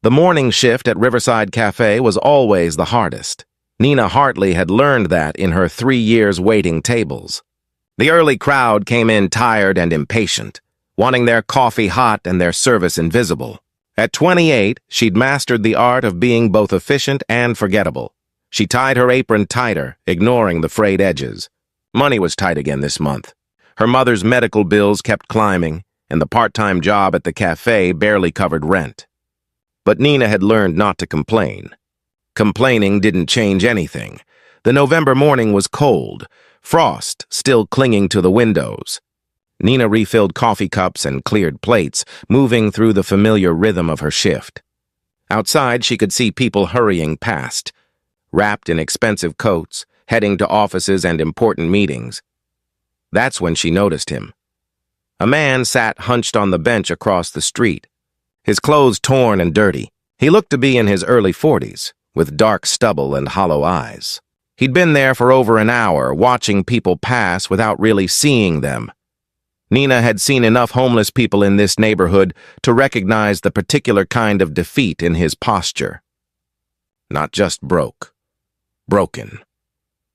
The morning shift at Riverside Cafe was always the hardest. Nina Hartley had learned that in her 3 years waiting tables. The early crowd came in tired and impatient, wanting their coffee hot and their service invisible. At 28, she'd mastered the art of being both efficient and forgettable. She tied her apron tighter, ignoring the frayed edges. Money was tight again this month. Her mother's medical bills kept climbing, and the part-time job at the cafe barely covered rent. But Nina had learned not to complain. Complaining didn't change anything. The November morning was cold, frost still clinging to the windows. Nina refilled coffee cups and cleared plates, moving through the familiar rhythm of her shift. Outside, she could see people hurrying past, wrapped in expensive coats, heading to offices and important meetings. That's when she noticed him. A man sat hunched on the bench across the street, his clothes torn and dirty. He looked to be in his early 40s, with dark stubble and hollow eyes. He'd been there for over an hour, watching people pass without really seeing them. Nina had seen enough homeless people in this neighborhood to recognize the particular kind of defeat in his posture. Not just broke. Broken.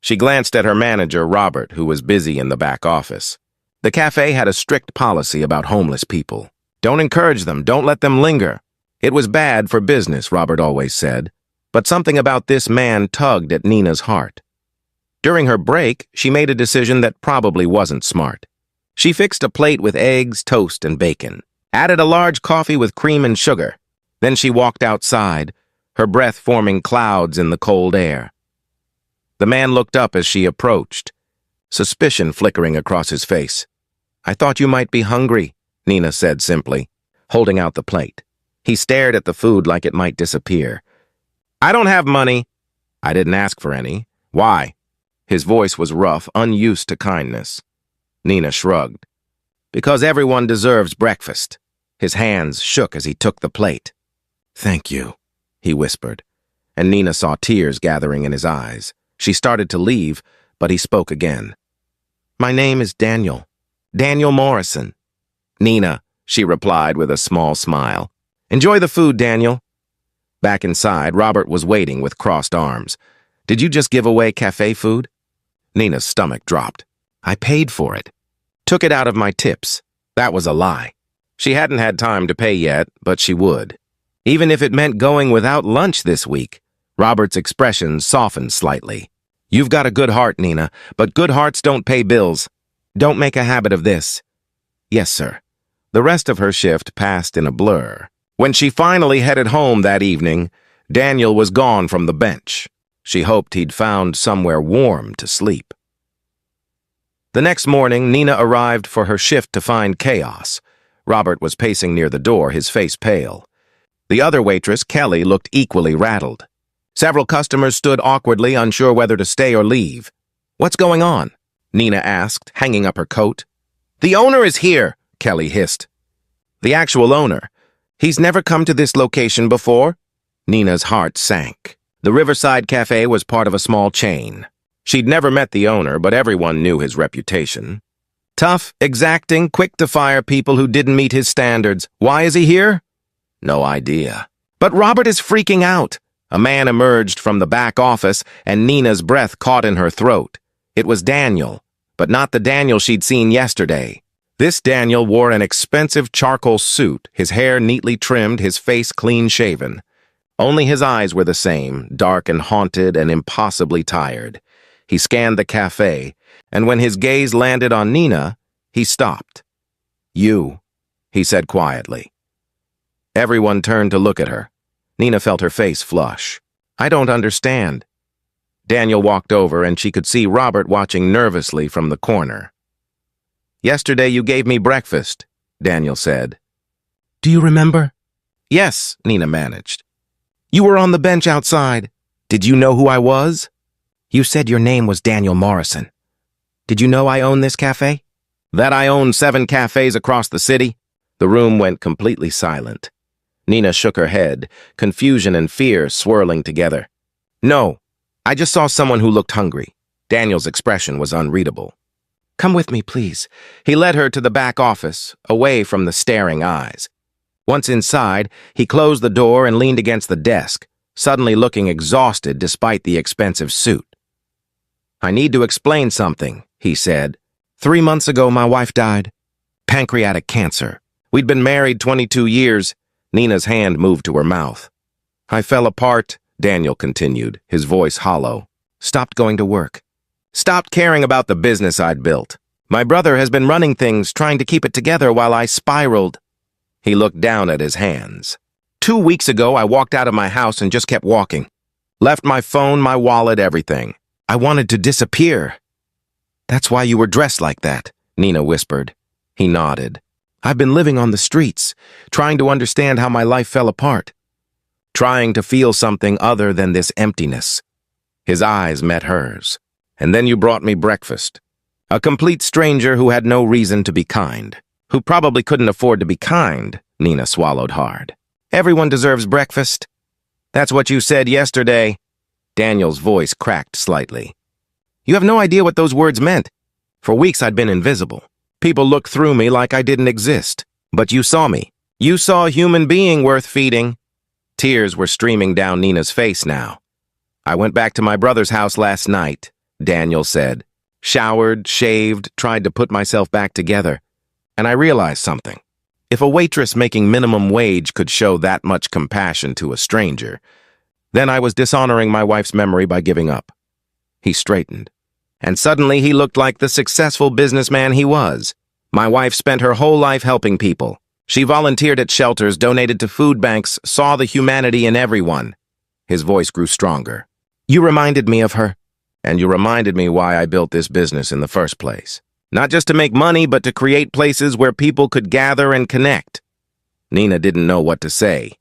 She glanced at her manager, Robert, who was busy in the back office. The cafe had a strict policy about homeless people. Don't encourage them, don't let them linger. It was bad for business, Robert always said, but something about this man tugged at Nina's heart. During her break, she made a decision that probably wasn't smart. She fixed a plate with eggs, toast, and bacon, added a large coffee with cream and sugar. Then she walked outside, her breath forming clouds in the cold air. The man looked up as she approached, suspicion flickering across his face. "I thought you might be hungry," Nina said simply, holding out the plate. He stared at the food like it might disappear. "I don't have money." "I didn't ask for any. Why?" His voice was rough, unused to kindness. Nina shrugged. "Because everyone deserves breakfast." His hands shook as he took the plate. "Thank you," he whispered, and Nina saw tears gathering in his eyes. She started to leave, but he spoke again. "My name is Daniel. Daniel Morrison." "Nina," she replied with a small smile. "Enjoy the food, Daniel." Back inside, Robert was waiting with crossed arms. "Did you just give away cafe food?" Nina's stomach dropped. "I paid for it. Took it out of my tips." That was a lie. She hadn't had time to pay yet, but she would. Even if it meant going without lunch this week. Robert's expression softened slightly. "You've got a good heart, Nina, but good hearts don't pay bills. Don't make a habit of this." "Yes, sir." The rest of her shift passed in a blur. When she finally headed home that evening, Daniel was gone from the bench. She hoped he'd found somewhere warm to sleep. The next morning, Nina arrived for her shift to find chaos. Robert was pacing near the door, his face pale. The other waitress, Kelly, looked equally rattled. Several customers stood awkwardly, unsure whether to stay or leave. "What's going on?" Nina asked, hanging up her coat. "The owner is here," Kelly hissed. "The actual owner? He's never come to this location before?" Nina's heart sank. The Riverside Cafe was part of a small chain. She'd never met the owner, but everyone knew his reputation. Tough, exacting, quick to fire people who didn't meet his standards. Why is he here? No idea. But Robert is freaking out. A man emerged from the back office, and Nina's breath caught in her throat. It was Daniel, but not the Daniel she'd seen yesterday. This Daniel wore an expensive charcoal suit, his hair neatly trimmed, his face clean-shaven. Only his eyes were the same, dark and haunted and impossibly tired. He scanned the cafe, and when his gaze landed on Nina, he stopped. "You," he said quietly. Everyone turned to look at her. Nina felt her face flush. "I don't understand." Daniel walked over, and she could see Robert watching nervously from the corner. "Yesterday you gave me breakfast," Daniel said. "Do you remember?" "Yes," Nina managed. "You were on the bench outside. Did you know who I was?" "You said your name was Daniel Morrison. Did you know I own this cafe?" "That I own 7 cafes across the city?" The room went completely silent. Nina shook her head, confusion and fear swirling together. "No, I just saw someone who looked hungry." Daniel's expression was unreadable. "Come with me, please." He led her to the back office, away from the staring eyes. Once inside, he closed the door and leaned against the desk, suddenly looking exhausted despite the expensive suit. "I need to explain something," he said. 3 months ago, my wife died. Pancreatic cancer. We'd been married 22 years. Nina's hand moved to her mouth. "I fell apart," Daniel continued, his voice hollow. "Stopped going to work. Stopped caring about the business I'd built. My brother has been running things, trying to keep it together while I spiraled." He looked down at his hands. 2 weeks ago, I walked out of my house and just kept walking. Left my phone, my wallet, everything. I wanted to disappear. "That's why you were dressed like that," Nina whispered. He nodded. "I've been living on the streets, trying to understand how my life fell apart. Trying to feel something other than this emptiness." His eyes met hers. "And then you brought me breakfast. A complete stranger who had no reason to be kind. Who probably couldn't afford to be kind," Nina swallowed hard. "Everyone deserves breakfast." "That's what you said yesterday." Daniel's voice cracked slightly. "You have no idea what those words meant. For weeks I'd been invisible. People looked through me like I didn't exist. But you saw me. You saw a human being worth feeding." Tears were streaming down Nina's face now. "I went back to my brother's house last night," Daniel said. "Showered, shaved, tried to put myself back together. And I realized something. If a waitress making minimum wage could show that much compassion to a stranger, then I was dishonoring my wife's memory by giving up." He straightened. "And suddenly he looked like the successful businessman he was. My wife spent her whole life helping people. She volunteered at shelters, donated to food banks, saw the humanity in everyone." His voice grew stronger. "You reminded me of her. And you reminded me why I built this business in the first place. Not just to make money, but to create places where people could gather and connect." Nina didn't know what to say.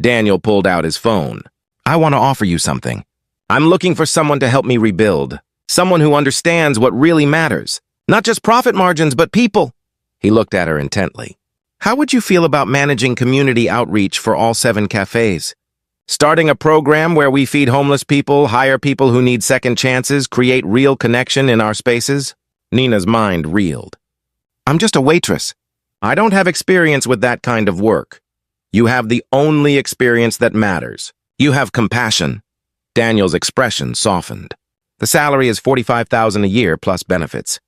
Daniel pulled out his phone. "I want to offer you something. I'm looking for someone to help me rebuild. Someone who understands what really matters. Not just profit margins, but people." He looked at her intently. "How would you feel about managing community outreach for all 7 cafes? Starting a program where we feed homeless people, hire people who need second chances, create real connection in our spaces?" Nina's mind reeled. "I'm just a waitress. I don't have experience with that kind of work. You have the only experience that matters. You have compassion." Daniel's expression softened. "The salary is $45,000 a year plus benefits.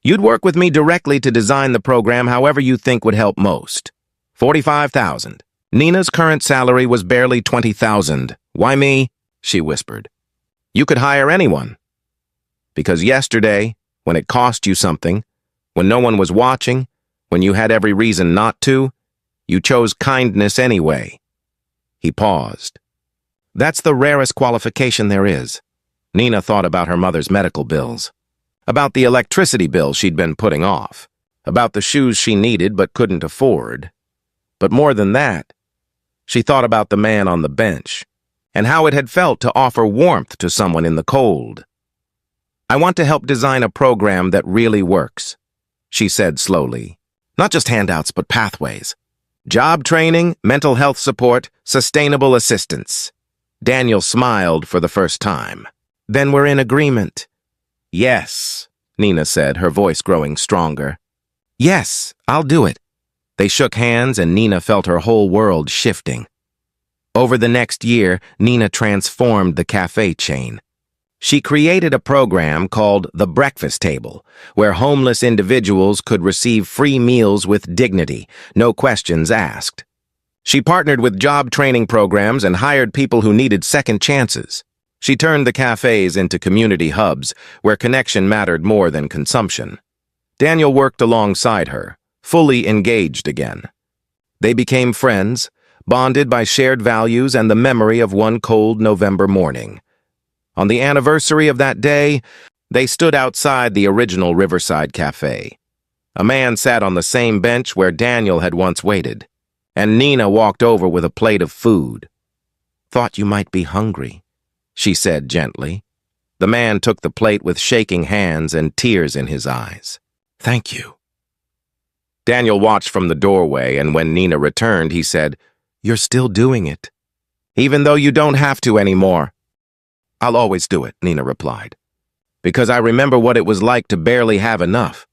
You'd work with me directly to design the program however you think would help most. $45,000. Nina's current salary was barely $20,000. "Why me?" she whispered. "You could hire anyone. Because yesterday, when it cost you something, when no one was watching, when you had every reason not to, you chose kindness anyway." He paused. "That's the rarest qualification there is." Nina thought about her mother's medical bills, about the electricity bill she'd been putting off, about the shoes she needed but couldn't afford. But more than that, she thought about the man on the bench and how it had felt to offer warmth to someone in the cold. "I want to help design a program that really works," she said slowly. "Not just handouts, but pathways. Job training, mental health support, sustainable assistance." Daniel smiled for the first time. "Then we're in agreement." "Yes," Nina said, her voice growing stronger. "Yes, I'll do it." They shook hands and Nina felt her whole world shifting. Over the next year, Nina transformed the cafe chain. She created a program called The Breakfast Table, where homeless individuals could receive free meals with dignity, no questions asked. She partnered with job training programs and hired people who needed second chances. She turned the cafes into community hubs, where connection mattered more than consumption. Daniel worked alongside her, fully engaged again. They became friends, bonded by shared values and the memory of one cold November morning. On the anniversary of that day, they stood outside the original Riverside Cafe. A man sat on the same bench where Daniel had once waited, and Nina walked over with a plate of food. "Thought you might be hungry," she said gently. The man took the plate with shaking hands and tears in his eyes. "Thank you." Daniel watched from the doorway, and when Nina returned, he said, "You're still doing it, even though you don't have to anymore." "I'll always do it," Nina replied, "because I remember what it was like to barely have enough.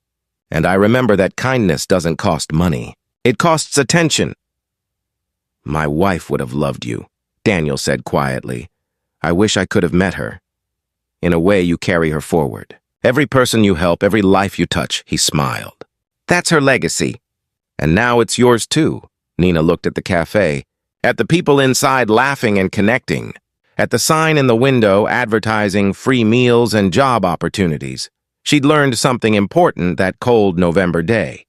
And I remember that kindness doesn't cost money. It costs attention. My wife would have loved you, Daniel said quietly. I wish I could have met her. In a way, you carry her forward. Every person you help, every life you touch, he smiled. That's her legacy. And now it's yours too. Nina looked at the cafe, at the people inside laughing and connecting, at the sign in the window advertising free meals and job opportunities. She'd learned something important that cold November day.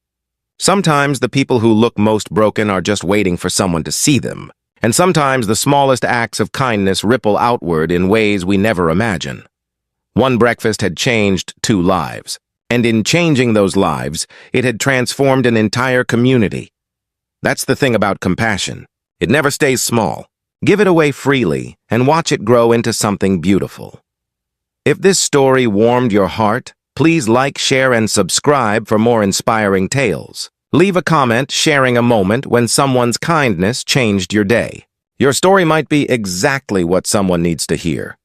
Sometimes the people who look most broken are just waiting for someone to see them. And sometimes the smallest acts of kindness ripple outward in ways we never imagine. One breakfast had changed 2 lives. And in changing those lives, it had transformed an entire community. That's the thing about compassion. It never stays small. Give it away freely and watch it grow into something beautiful. If this story warmed your heart, please like, share, and subscribe for more inspiring tales. Leave a comment sharing a moment when someone's kindness changed your day. Your story might be exactly what someone needs to hear.